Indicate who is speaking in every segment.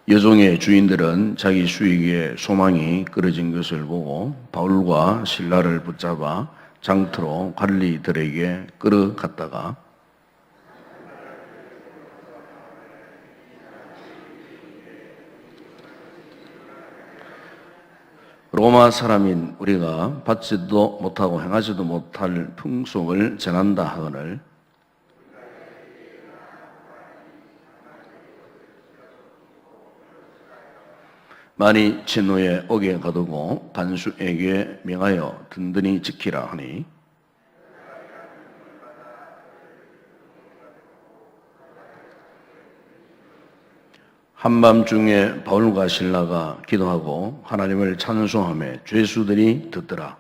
Speaker 1: 여종의 주인들은 자기 수익에 소망이 끊어진 것을 보고 바울과 실라를 붙잡아 장터로 관리들에게 끌어갔다가 로마 사람인 우리가 받지도 못하고 행하지도 못할 풍속을 전한다 하거늘 만이 진노에 옥에 가두고 간수에게 명하여 든든히 지키라 하니 한밤중에 바울과 실라가 기도하고 하나님을 찬송하며 죄수들이 듣더라.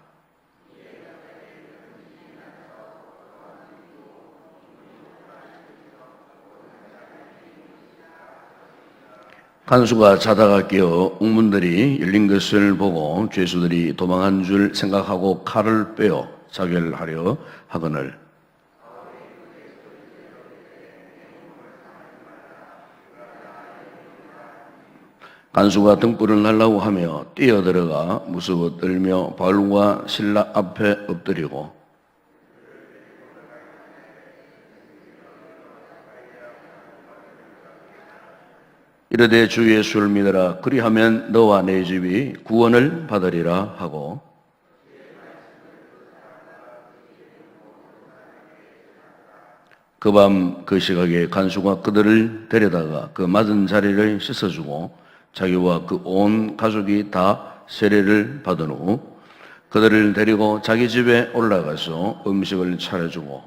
Speaker 1: 간수가 자다가 깨어 웅문들이 열린 것을 보고 죄수들이 도망한 줄 생각하고 칼을 빼어 자결하려 하거늘 간수가 등불을 날라고 하며 뛰어들어가 무서워 떨며 바울과 실라 앞에 엎드리고 이르되 주 예수를 믿어라. 그리하면 너와 내 집이 구원을 받으리라 하고 그 밤 그 시각에 간수가 그들을 데려다가 그 맞은 자리를 씻어주고 자기와 그 온 가족이 다 세례를 받은 후 그들을 데리고 자기 집에 올라가서 음식을 차려주고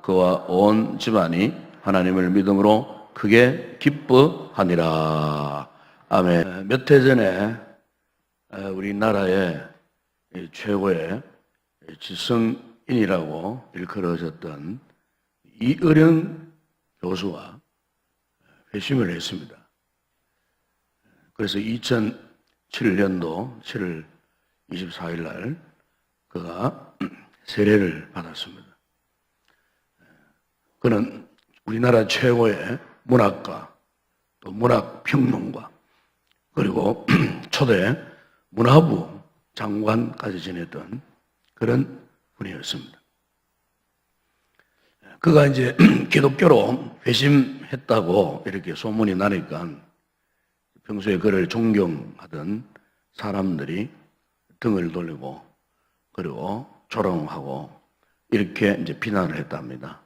Speaker 1: 그와 온 집안이 하나님을 믿음으로 크게 기뻐하니라. 아멘. 몇 해 전에 우리나라의 최고의 지성인이라고 일컬어졌던 이의령 교수가 회심을 했습니다. 그래서 2007년도 7월 24일 날 그가 세례를 받았습니다. 그는 우리나라 최고의 문학가, 또 문학평론가, 그리고 초대 문화부 장관까지 지냈던 그런 분이었습니다. 그가 이제 기독교로 회심했다고 이렇게 소문이 나니까 평소에 그를 존경하던 사람들이 등을 돌리고 그리고 조롱하고 이렇게 이제 비난을 했답니다.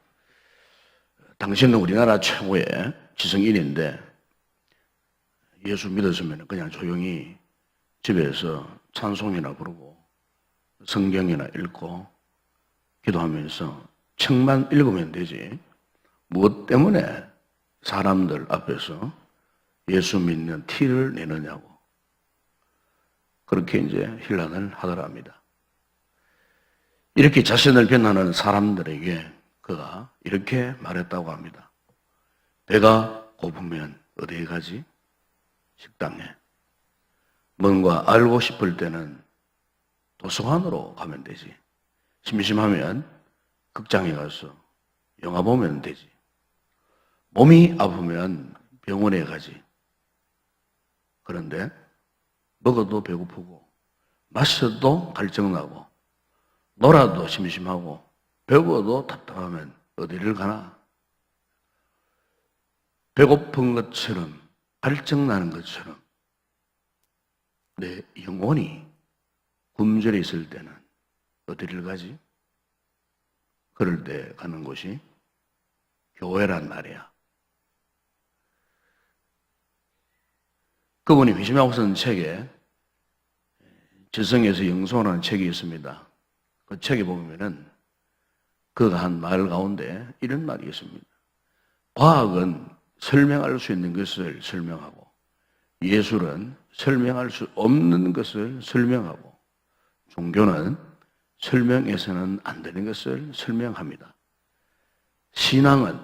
Speaker 1: 당신은 우리나라 최고의 지성인인데 예수 믿었으면 그냥 조용히 집에서 찬송이나 부르고 성경이나 읽고 기도하면서 책만 읽으면 되지 무엇 때문에 사람들 앞에서 예수 믿는 티를 내느냐고 그렇게 이제 힐난을 하더랍니다. 이렇게 자신을 비난하는 사람들에게 그가 이렇게 말했다고 합니다. 배가 고프면 어디에 가지? 식당에. 뭔가 알고 싶을 때는 도서관으로 가면 되지. 심심하면 극장에 가서 영화 보면 되지. 몸이 아프면 병원에 가지. 그런데 먹어도 배고프고 마셔도 갈증나고 놀아도 심심하고 배워도 답답하면 어디를 가나? 배고픈 것처럼 갈증나는 것처럼 내 영혼이 굶주려 있을 때는 어디를 가지? 그럴 때 가는 곳이 교회란 말이야. 그분이 회심하고 쓴 책에 지성에서 영성이라는 책이 있습니다. 그 책에 보면은 그가 한 말 가운데 이런 말이 있습니다. 과학은 설명할 수 있는 것을 설명하고 예술은 설명할 수 없는 것을 설명하고 종교는 설명해서는 안 되는 것을 설명합니다. 신앙은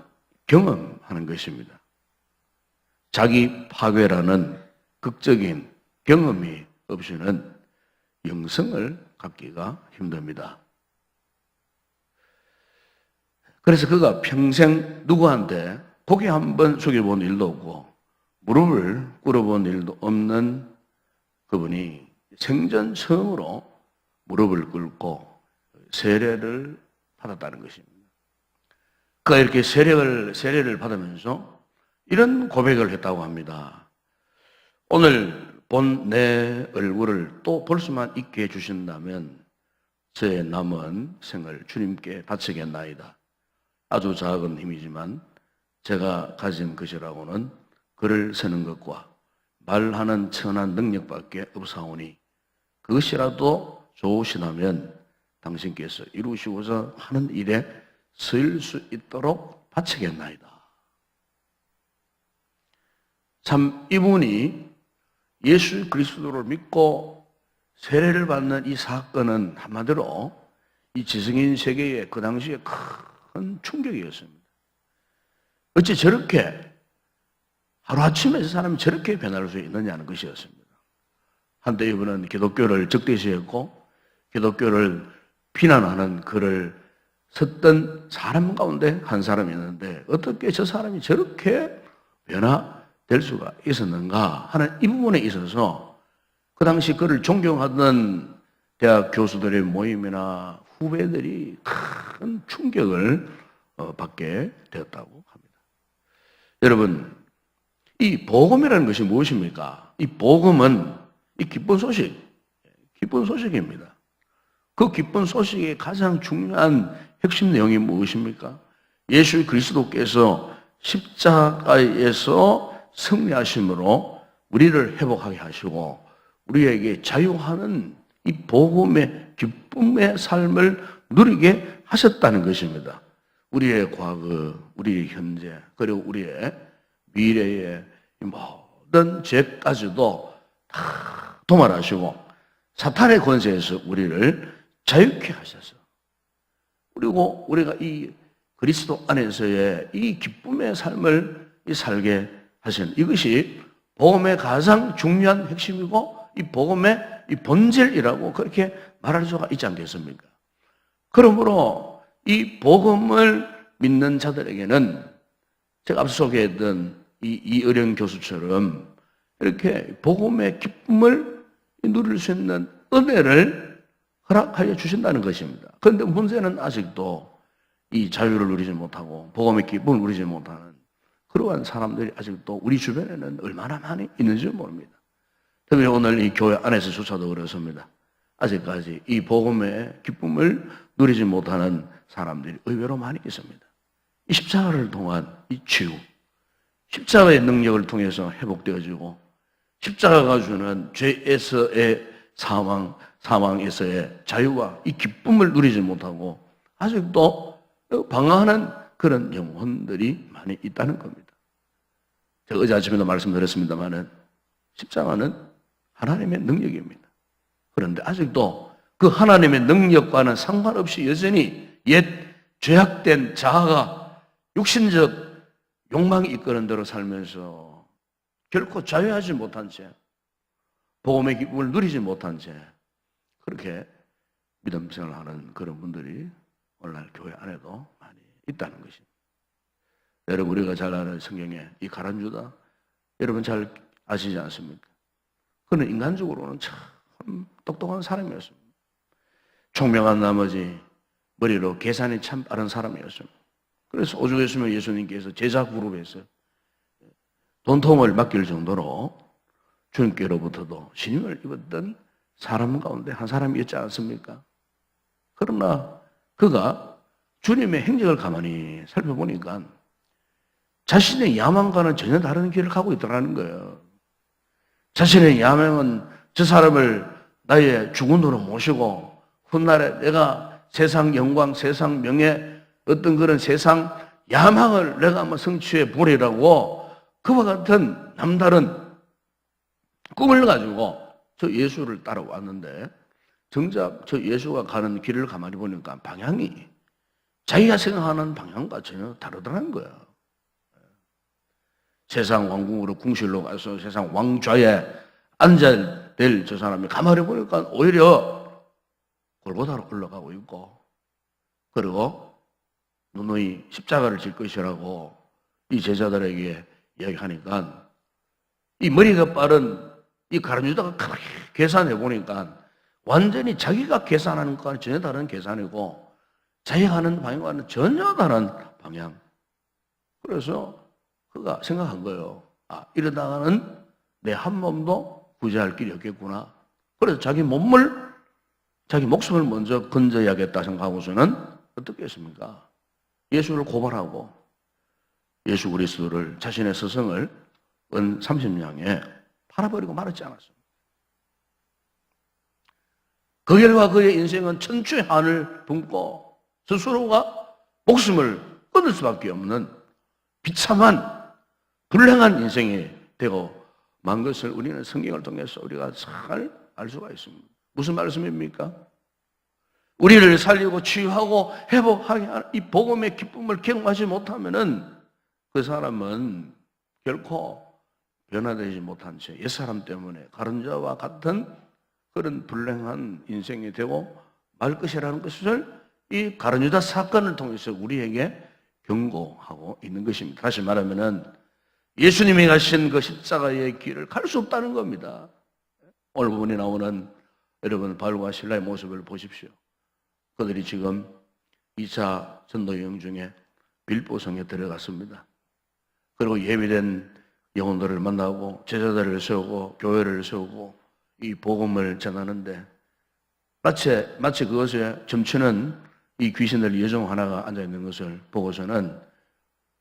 Speaker 1: 경험하는 것입니다. 자기 파괴라는 극적인 경험이 없이는 영성을 갖기가 힘듭니다. 그래서 그가 평생 누구한테 고개 한번 숙여본 일도 없고 무릎을 꿇어본 일도 없는 그분이 생전 처음으로 무릎을 꿇고 세례를 받았다는 것입니다. 그가 이렇게 세례를 받으면서 이런 고백을 했다고 합니다. 오늘 본 내 얼굴을 또 볼 수만 있게 해주신다면 저의 남은 생을 주님께 바치겠나이다. 아주 작은 힘이지만 제가 가진 것이라고는 글을 쓰는 것과 말하는 천한 능력밖에 없사오니 그것이라도 좋으시다면 당신께서 이루시고자 하는 일에 쓰일 수 있도록 바치겠나이다. 참 이분이 예수 그리스도를 믿고 세례를 받는 이 사건은 한마디로 이 지성인 세계에 그 당시에 큰 충격이었습니다. 어찌 저렇게 하루아침에 사람이 저렇게 변할 수 있느냐는 것이었습니다. 한때 이분은 기독교를 적대시했고 기독교를 비난하는 글을 썼던 사람 가운데 한 사람이었는데 어떻게 저 사람이 저렇게 변화될 수가 있었는가 하는 이 부분에 있어서 그 당시 그를 존경하던 대학 교수들의 모임이나 후배들이 큰 충격을 받게 되었다고 합니다. 여러분, 이 복음이라는 것이 무엇입니까? 이 복음은 이 기쁜 소식입니다. 그 기쁜 소식의 가장 중요한 핵심 내용이 무엇입니까? 예수 그리스도께서 십자가에서 승리하심으로 우리를 회복하게 하시고 우리에게 자유하는 이 복음의 기쁨의 삶을 누리게 하셨다는 것입니다. 우리의 과거, 우리의 현재, 그리고 우리의 미래의 모든 죄까지도 다 도말하시고 사탄의 권세에서 우리를 자유케 하셔서 그리고 우리가 이 그리스도 안에서의 이 기쁨의 삶을 살게 하신 이것이 복음의 가장 중요한 핵심이고 이 복음의 이 본질이라고 그렇게 말할 수가 있지 않겠습니까? 그러므로 이 복음을 믿는 자들에게는 제가 앞서 소개했던 이 이의령 교수처럼 이렇게 복음의 기쁨을 누릴 수 있는 은혜를 허락하여 주신다는 것입니다. 그런데 문제는 아직도 이 자유를 누리지 못하고 복음의 기쁨을 누리지 못하는 그러한 사람들이 아직도 우리 주변에는 얼마나 많이 있는지 모릅니다. 특히 오늘 이 교회 안에서조차도 그렇습니다. 아직까지 이 복음의 기쁨을 누리지 못하는 사람들이 의외로 많이 있습니다. 이 십자가를 통한 이 치유, 십자가의 능력을 통해서 회복되어지고 십자가가 주는 죄에서의 사망에서의 자유와 이 기쁨을 누리지 못하고 아직도 방황하는 그런 영혼들이 많이 있다는 겁니다. 제가 어제 아침에도 말씀드렸습니다마는 십자가는 하나님의 능력입니다. 그런데 아직도 그 하나님의 능력과는 상관없이 여전히 옛 죄악된 자아가 육신적 욕망이 이끄는 대로 살면서 결코 자유하지 못한 채 복음의 기쁨을 누리지 못한 채 그렇게 믿음 생활을 하는 그런 분들이 오늘날 교회 안에도 많이 있다는 것입니다. 여러분 우리가 잘 아는 성경에 이 가룟유다 여러분 잘 아시지 않습니까? 그는 인간적으로는 참 똑똑한 사람이었습니다. 총명한 나머지 머리로 계산이 참 빠른 사람이었습니다. 그래서 오죽했으면 예수님께서 제자 그룹에서 돈통을 맡길 정도로 주님께로부터도 신임을 입었던 사람 가운데 한 사람이었지 않습니까? 그러나 그가 주님의 행적을 가만히 살펴보니까 자신의 야망과는 전혀 다른 길을 가고 있더라는 거예요. 자신의 야망은 저 사람을 나의 주군으로 모시고 훗날에 내가 세상 영광, 세상 명예, 어떤 그런 세상 야망을 내가 한번 성취해 보리라고 그와 같은 남다른 꿈을 가지고 저 예수를 따라왔는데 정작 저 예수가 가는 길을 가만히 보니까 방향이 자기가 생각하는 방향과 전혀 다르더라는 거예요. 세상 왕궁으로 궁실로 가서 세상 왕좌에 앉아야 될 저 사람이 가만히 보니까 오히려 골고다로 올라가고 있고 그리고 누누이 십자가를 질 것이라고 이 제자들에게 이야기하니까 이 머리가 빠른 이 가룟유다가 계산해 보니까 완전히 자기가 계산하는 것과는 전혀 다른 계산이고 자기가 하는 방향과는 전혀 다른 방향. 그래서 그가 생각한 거예요. 아, 이러다가는 내 한 몸도 구제할 길이 없겠구나. 그래서 자기 목숨을 먼저 건져야겠다 생각하고서는 어떻게 했습니까? 예수를 고발하고 예수 그리스도를 자신의 스승을 은 30냥에 팔아버리고 말았지 않았습니까? 그 결과 그의 인생은 천추의 한을 품고 스스로가 목숨을 끊을 수밖에 없는 비참한 불행한 인생이 되고 만 것을 우리는 성경을 통해서 우리가 잘 알 수가 있습니다. 무슨 말씀입니까? 우리를 살리고 치유하고 회복하게 하는 이 복음의 기쁨을 경험하지 못하면은 그 사람은 결코 변화되지 못한 채 옛사람 때문에 가른 자와 같은 그런 불행한 인생이 되고 말 것이라는 것을 이 가룟 유다 사건을 통해서 우리에게 경고하고 있는 것입니다. 다시 말하면은 예수님이 가신 그 십자가의 길을 갈 수 없다는 겁니다. 오늘 부분에 나오는 여러분 바울과 실라의 모습을 보십시오. 그들이 지금 2차 전도 여행 중에 빌보성에 들어갔습니다. 그리고 예비된 영혼들을 만나고 제자들을 세우고 교회를 세우고 이 복음을 전하는데 마치 그것에 점치는 이 귀신들 여종 하나가 앉아있는 것을 보고서는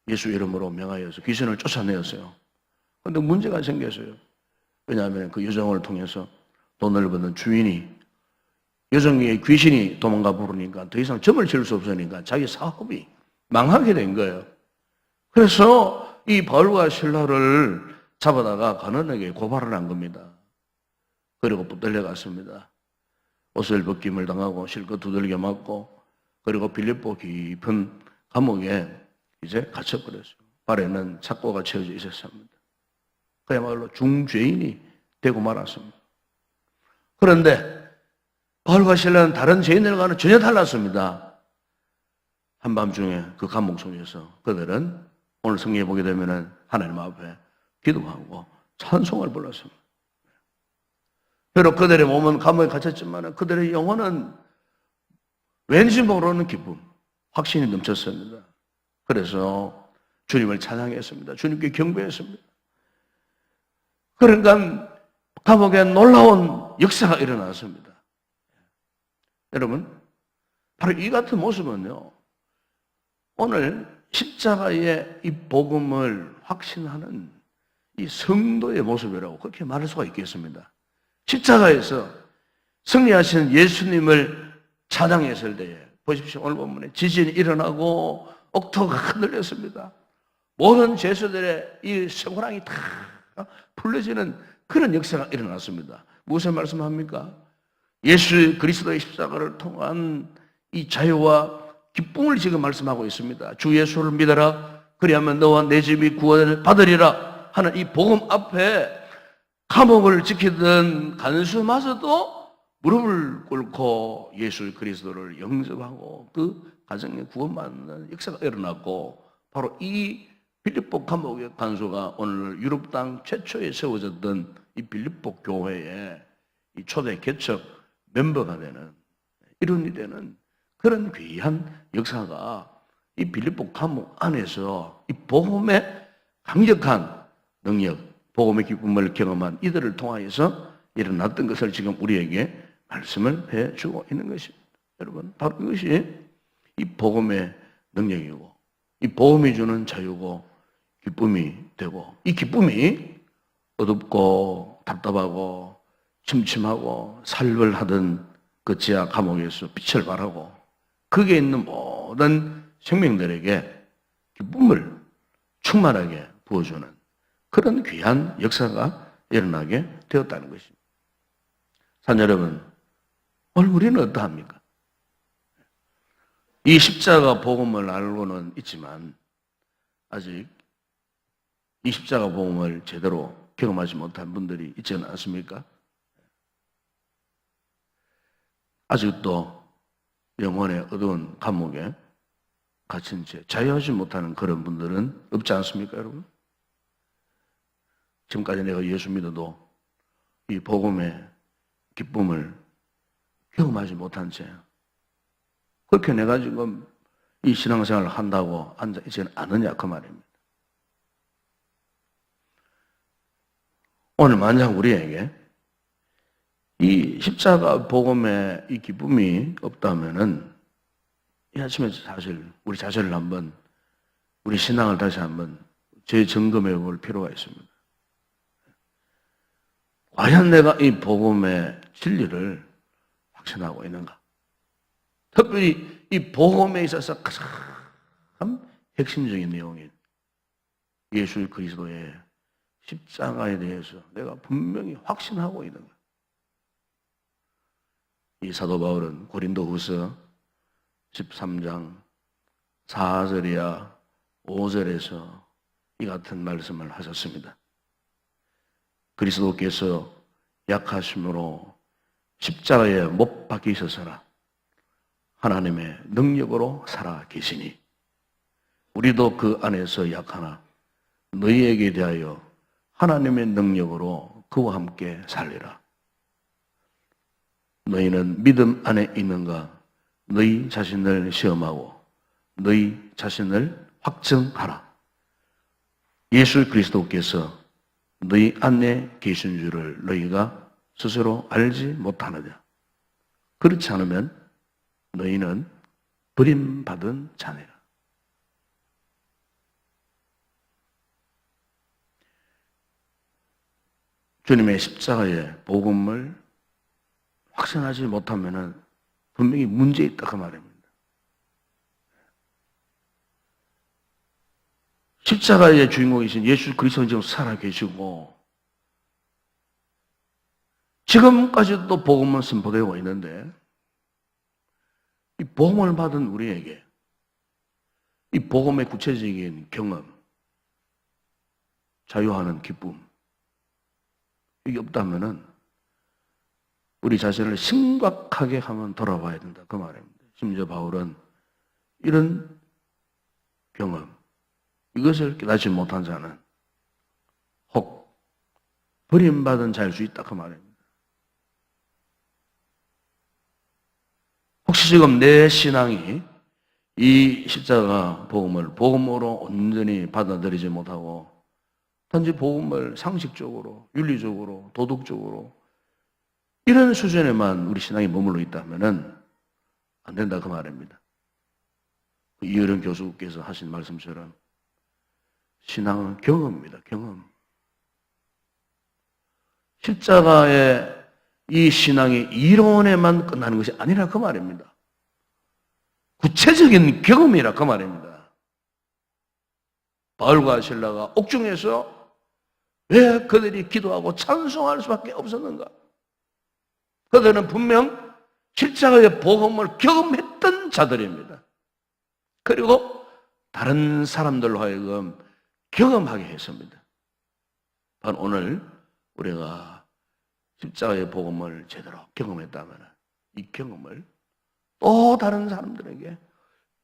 Speaker 1: 예수 이름으로 명하여서 귀신을 쫓아내었어요. 그런데 문제가 생겼어요. 왜냐하면 그 여종을 통해서 돈을 버는 주인이 여종의 귀신이 도망가 버리니까 더 이상 점을 지을 수 없으니까 자기 사업이 망하게 된 거예요. 그래서 이 바울과 실라를 잡아다가 가난에게 고발을 한 겁니다. 그리고 붙들려 갔습니다. 옷을 벗김을 당하고 실컷 두들겨 맞고 그리고 빌립보 깊은 감옥에 이제 갇혀버렸어요. 발에는 착고가 채워져 있었습니다. 그야말로 중죄인이 되고 말았습니다. 그런데 바울과 실라는 다른 죄인들과는 전혀 달랐습니다. 한밤중에 그 감옥 속에서 그들은 오늘 성경에 보게 되면 하나님 앞에 기도하고 찬송을 불렀습니다. 비록 그들의 몸은 감옥에 갇혔지만 그들의 영혼은 왠지 모르는 기쁨, 확신이 넘쳤습니다. 그래서 주님을 찬양했습니다. 주님께 경배했습니다. 그러니까 감옥에 놀라운 역사가 일어났습니다. 여러분, 바로 이 같은 모습은요, 오늘 십자가의 이 복음을 확신하는 이 성도의 모습이라고 그렇게 말할 수가 있겠습니다. 십자가에서 승리하신 예수님을 찬양했을 때에 보십시오. 오늘 본문에 지진이 일어나고 옥토가 흔들렸습니다. 모든 죄수들의 이 쇠고랑이 다 풀려지는 그런 역사가 일어났습니다. 무엇을 말씀합니까? 예수 그리스도의 십자가를 통한 이 자유와 기쁨을 지금 말씀하고 있습니다. 주 예수를 믿어라. 그리하면 너와 내 집이 구원을 받으리라 하는 이 복음 앞에 감옥을 지키던 간수마저도 무릎을 꿇고 예수 그리스도를 영접하고 그 가정에 구원받는 역사가 일어났고 바로 이 빌립보 감옥의 간수가 오늘 유럽 땅 최초에 세워졌던 이 빌립보 교회의 이 초대 개척 멤버가 되는 일원이 되는 그런 귀한 역사가 이 빌립보 감옥 안에서 이 복음의 강력한 능력, 복음의 기쁨을 경험한 이들을 통하여서 일어났던 것을 지금 우리에게 말씀을 해주고 있는 것입니다. 여러분, 바로 이것이 이 복음의 능력이고 이 복음이 주는 자유고 기쁨이 되고 이 기쁨이 어둡고 답답하고 침침하고 살벌하던 그 지하 감옥에서 빛을 발하고 거기에 있는 모든 생명들에게 기쁨을 충만하게 부어주는 그런 귀한 역사가 일어나게 되었다는 것입니다. 사랑 여러분, 오늘 우리는 어떠합니까? 이 십자가 복음을 알고는 있지만 아직 이 십자가 복음을 제대로 경험하지 못한 분들이 있지는 않습니까? 아직도 영혼의 어두운 감옥에 갇힌 채 자유하지 못하는 그런 분들은 없지 않습니까, 여러분? 지금까지 내가 예수 믿어도 이 복음의 기쁨을 경험하지 못한 채 그렇게 내가 지금 이 신앙생활을 한다고 앉아있지는 않느냐 그 말입니다. 오늘 만약 우리에게 이 십자가 복음의 이 기쁨이 없다면은 이 아침에 사실 우리 자신을 한번 우리 신앙을 다시 한번 재점검해 볼 필요가 있습니다. 과연 내가 이 복음의 진리를 확신하고 있는가? 특별히 이 복음에 있어서 가장 핵심적인 내용인 예수 그리스도의 십자가에 대해서 내가 분명히 확신하고 있는가? 이 사도 바울은 고린도후서 13장 4절이야 5절에서 이 같은 말씀을 하셨습니다. 그리스도께서 약하심으로 십자가에 못 박히셨으나 하나님의 능력으로 살아 계시니 우리도 그 안에서 약하나 너희에게 대하여 하나님의 능력으로 그와 함께 살리라. 너희는 믿음 안에 있는가? 너희 자신을 시험하고 너희 자신을 확증하라. 예수 그리스도께서 너희 안에 계신 줄을 너희가 스스로 알지 못하느냐? 그렇지 않으면 너희는 버림받은 자네라. 주님의 십자가의 복음을 확신하지 못하면 분명히 문제 있다 그 말입니다. 십자가의 주인공이신 예수 그리스도는 지금 살아계시고 지금까지도 복음은 선포되고 있는데 이 복음을 받은 우리에게 이 복음의 구체적인 경험, 자유하는 기쁨 이게 없다면은 우리 자신을 심각하게 한번 돌아봐야 된다 그 말입니다. 심지어 바울은 이런 경험 이것을 깨닫지 못한 자는 혹 버림받은 자일 수 있다 그 말입니다. 혹시 지금 내 신앙이 이 십자가 복음을 복음으로 온전히 받아들이지 못하고 단지 복음을 상식적으로 윤리적으로 도덕적으로 이런 수준에만 우리 신앙이 머물러 있다면은 안 된다 그 말입니다. 이어른 교수께서 하신 말씀처럼 신앙은 경험입니다. 경험. 십자가의 이 신앙이 이론에만 끝나는 것이 아니라 그 말입니다. 구체적인 경험이라 그 말입니다. 바울과 실라가 옥중에서 왜 그들이 기도하고 찬송할 수밖에 없었는가? 그들은 분명 십자가의 복음을 경험했던 자들입니다. 그리고 다른 사람들로 하여금 경험하게 했습니다. 바로 오늘 우리가 십자가의 복음을 제대로 경험했다면 이 경험을 또 다른 사람들에게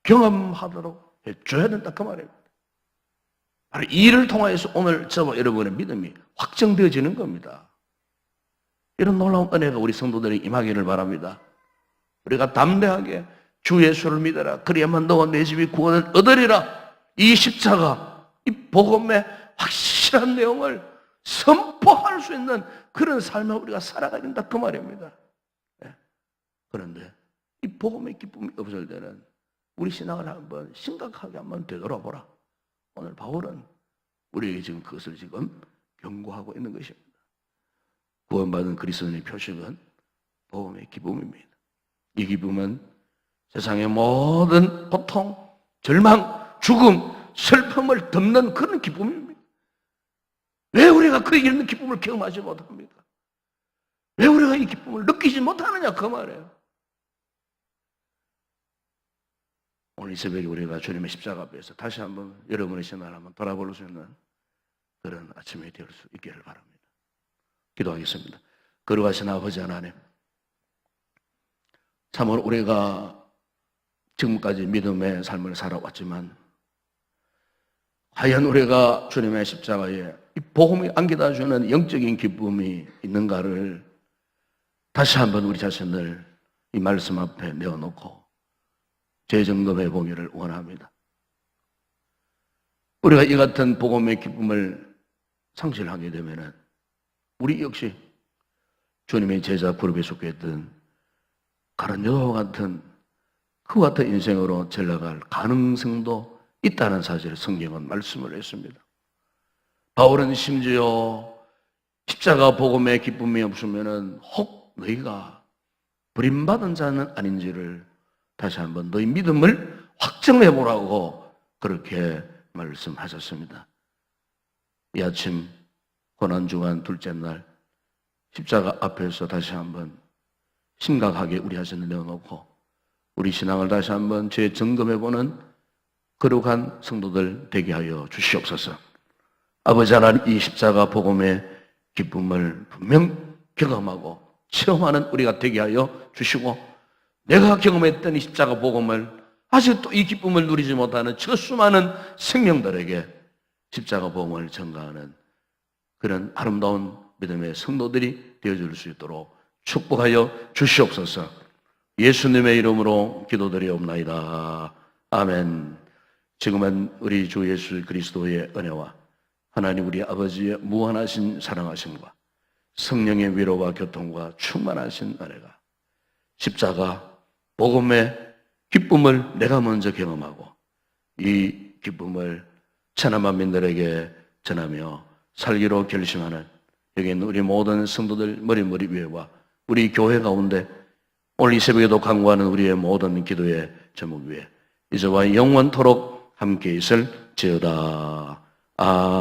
Speaker 1: 경험하도록 해줘야 된다 그 말입니다. 바로 이를 통해서 오늘 저와 여러분의 믿음이 확정되어지는 겁니다. 이런 놀라운 은혜가 우리 성도들이 임하기를 바랍니다. 우리가 담대하게 주 예수를 믿어라. 그래야만 너와 내 집이 구원을 얻으리라. 이 십자가, 이 복음의 확실한 내용을 선포할 수 있는 그런 삶을 우리가 살아가야 된다 그 말입니다. 네. 그런데 이 복음의 기쁨이 없을 때는 우리 신앙을 한번 심각하게 한번 되돌아보라. 오늘 바울은 우리에게 지금 그것을 지금 경고하고 있는 것입니다. 구원받은 그리스도인의 표식은 복음의 기쁨입니다. 이 기쁨은 세상의 모든 고통, 절망, 죽음, 슬픔을 덮는 그런 기쁨입니다. 왜 우리가 그 이런 기쁨을 경험하지 못합니까? 왜 우리가 이 기쁨을 느끼지 못하느냐 그 말이에요. 오늘 이 새벽에 우리가 주님의 십자가 앞에서 다시 한번 여러분의 신앙을 한번 돌아볼 수 있는 그런 아침이 될 수 있기를 바랍니다. 기도하겠습니다. 거룩하신 아버지 하나님, 참으로 우리가 지금까지 믿음의 삶을 살아왔지만 과연 우리가 주님의 십자가의 이 복음이 안겨다 주는 영적인 기쁨이 있는가를 다시 한번 우리 자신을 이 말씀 앞에 내어놓고 재점검해 보기를 원합니다. 우리가 이 같은 복음의 기쁨을 상실하게 되면은 우리 역시 주님의 제자 그룹에 속했던 가룟 유다와 같은 그 같은 인생으로 전락할 가능성도 있다는 사실을 성경은 말씀을 했습니다. 바울은 심지어 십자가 복음의 기쁨이 없으면은 혹 너희가 버림받은 자는 아닌지를 다시 한번 너희 믿음을 확정해 보라고 그렇게 말씀하셨습니다. 이 아침 고난주간 둘째 날 십자가 앞에서 다시 한번 심각하게 우리 자신을 내어놓고 우리 신앙을 다시 한번 재점검해보는 거룩한 성도들 되게 하여 주시옵소서. 아버지 하나님, 이 십자가 복음의 기쁨을 분명 경험하고 체험하는 우리가 되게 하여 주시고, 내가 경험했던 이 십자가 복음을 아직도 이 기쁨을 누리지 못하는 저 수많은 생명들에게 십자가 복음을 전가하는 그런 아름다운 믿음의 성도들이 되어줄 수 있도록 축복하여 주시옵소서. 예수님의 이름으로 기도드리옵나이다. 아멘. 지금은 우리 주 예수 그리스도의 은혜와 하나님 우리 아버지의 무한하신 사랑하심과 성령의 위로와 교통과 충만하신 은혜가 십자가 복음의 기쁨을 내가 먼저 경험하고 이 기쁨을 천하 만민들에게 전하며 살기로 결심하는 여기 있는 우리 모든 성도들 머리 위에와 우리 교회 가운데 오늘 이 새벽에도 간구하는 우리의 모든 기도의 제목 위에 이제와 영원토록 함께 있을지어다. 아멘.